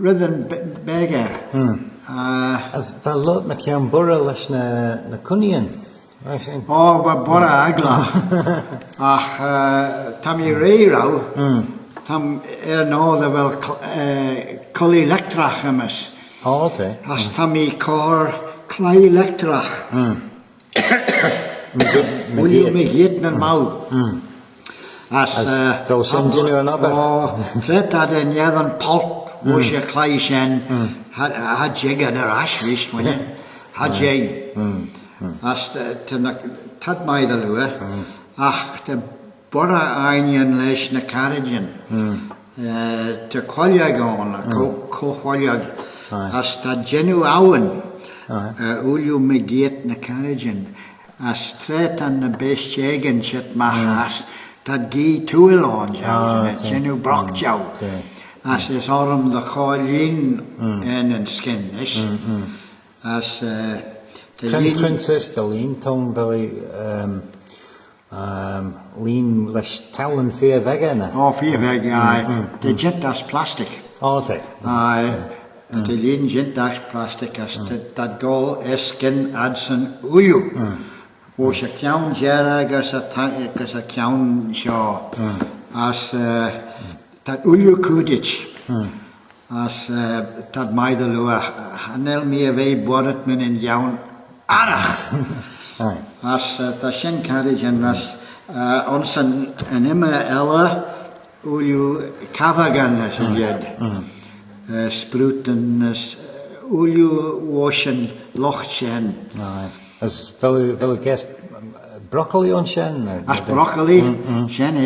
Rhythm bega. As fel lot na cian bwra leis na cwnion. O, ba bora agla. Ach, tam I rei raw. Tam nodd fel Coloayrtys ymas. O, te. As tam I cor Coloayrtys. Wyliw mi gyd na'n maw. As fel sy'n dyn nhw'n aber. O, tret ad yn iaddan polp. Was je klei zijn, had je gaan er aswist, moet je? Had je. Als tad mij de lue, ach, de borra einigen lees na carrigen, te kwalja gaan, ko kwalja. Als dat genu ouwen, ulju me geet na carrigen, als tret aan de best jegen zit mag, dat gie toelaan jou, genu brok jou. As is orm de Crellin en een skin, is. As Princess de Lien, Tom Billy, Lien les talen 4 wegen. Oh, 4 wegen, ja. De gent as plastic. Oh, te. De Lien gent as plastic, as dat gol is skin adsen uju. Was je kjaun jerag as a kjaun shaw. As dat ulju kudich. As dat meide lua. Hanel meer wei bordet men in jaun arach. As dat shen carriage en as ons en immer elle ulju kavagan as een jed. Spruten as ulju washen lochtchen. As wel guess broccoli on shen. As broccoli shen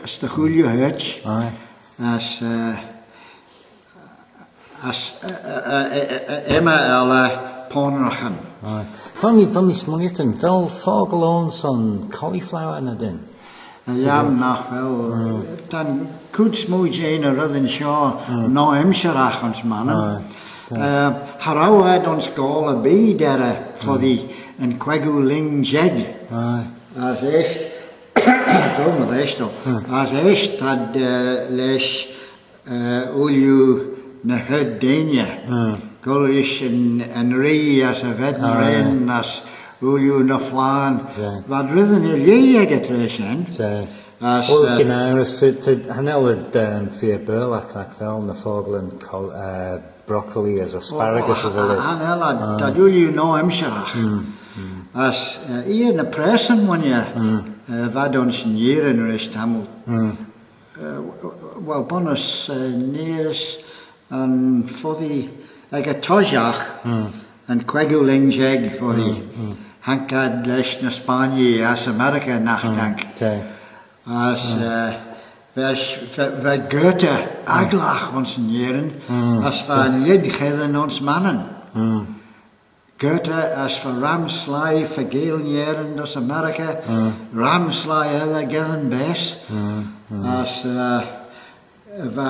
as de goede hutch. As Emma alle ponrachen. Van die smoniten, wel vogelons on cauliflower na din. Ja, nog wel. Dan goed smoes een of other shaw, no emscherach ons mannen. Harau had ons goal bij daar voor die een kwaguling jeg. Als eerst, zo maar eerst al. Als eerst had les ulju na hud denje. Gulrish en rei as a vedden ren as ulju na flaan. Wat rydden je getres en? Oil Ginaris, hanel het vier burlach like fel na vogelen broccoli as asparagus as a lid. Hanel, dat ulju no emscherach. As hier na pressen wanneer wat ons nieren rest hamel. Wel bonus neeres en voor die like tojach en kwaguling jeg voor die hankad les na Spanje as Amerika nachdank. As we Goethe aglach ons nieren as van jed gelen ons mannen. Goethe as van Ramsley vergelen jaren dus Amerika Ramsley hele gelen bes as we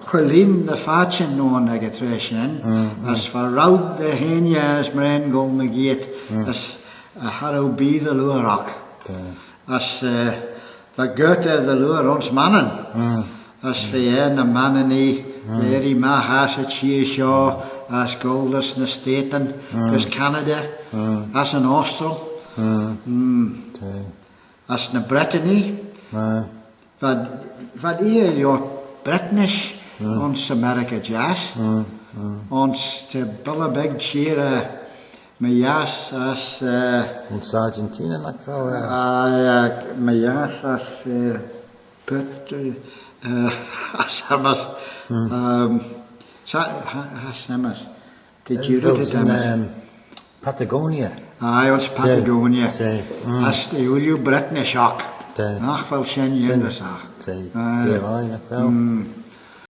Crellin de fatje noon getresen as van roud de heenje as meren gol me geet as harrow be de lurak as we Goethe de luur ons mannen as we na mannen nie very mag as het hier as Golders na Staten as Canada as een Oostrel as na Brittany wat hier jo British ons Amerika jazz ons te bulle big cheer me jas as ons Argentina like fel me jas as put as hamas hamas did you read it Patagonia ons Patagonia as de ulju British ook ach wel shen jenders ach ja,